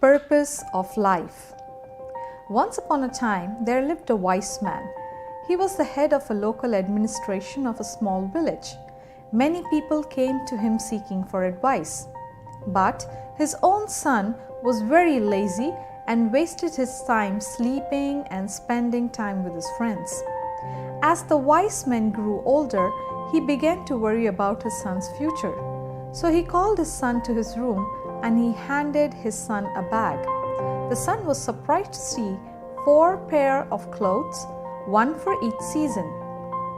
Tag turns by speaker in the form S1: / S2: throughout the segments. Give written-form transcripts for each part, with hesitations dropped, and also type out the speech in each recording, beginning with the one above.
S1: Purpose of life. Once upon a time, there lived a wise man. He was the head of a local administration of a small village. Many people came to him seeking for advice. But his own son was very lazy and wasted his time sleeping and spending time with his friends. As the wise man grew older, he began to worry about his son's future. So he called his son to his room and he handed his son a bag. The son was surprised to see 4 pairs of clothes, one for each season.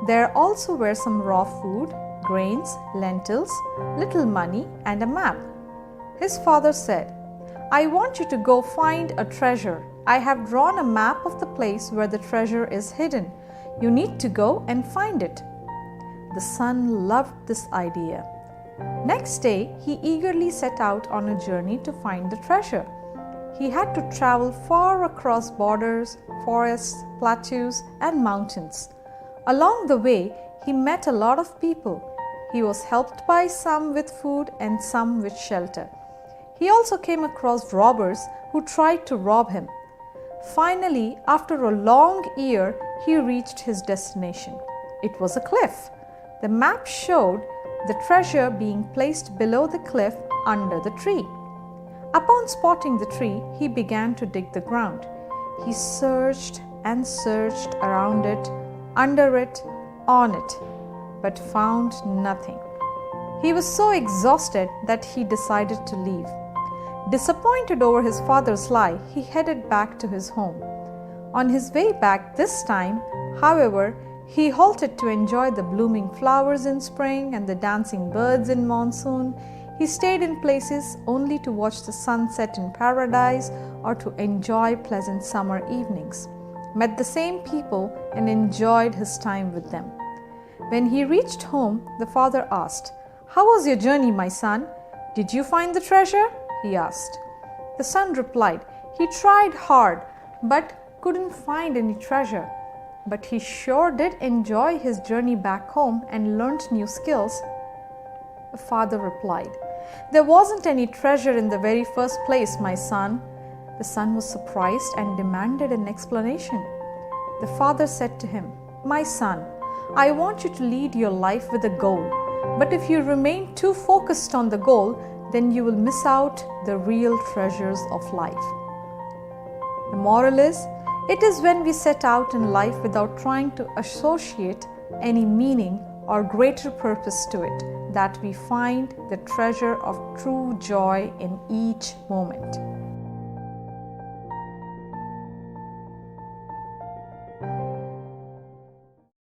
S1: There also were some raw food, grains, lentils, little money, and a map. His father said, "I want you to go find a treasure. I have drawn a map of the place where the treasure is hidden. You need to go and find it." The son loved this idea. Next day, he eagerly set out on a journey to find the treasure. He had to travel far across borders, forests, plateaus, and mountains. Along the way, he met a lot of people. He was helped by some with food and some with shelter. He also came across robbers who tried to rob him. Finally, after a long year, he reached his destination. It was a cliff. The map showed the treasure being placed below the cliff under the tree. Upon spotting the tree, he began to dig the ground. He searched and searched around it, under it, on it, but found nothing. He was so exhausted that he decided to leave. Disappointed over his father's lie, he headed back to his home. On his way back this time, however, he halted to enjoy the blooming flowers in spring and the dancing birds in monsoon. He stayed in places only to watch the sunset in paradise or to enjoy pleasant summer evenings, met the same people and enjoyed his time with them. When he reached home, the father asked, "How was your journey, my son? Did you find the treasure?" he asked. The son replied, "He tried hard but couldn't find any treasure. But he sure did enjoy his journey back home and learned new skills." The father replied, "There wasn't any treasure in the very first place, my son." The son was surprised and demanded an explanation. The father said to him, "My son, I want you to lead your life with a goal. But if you remain too focused on the goal, then you will miss out the real treasures of life." The moral is, it is when we set out in life without trying to associate any meaning or greater purpose to it that we find the treasure of true joy in each moment.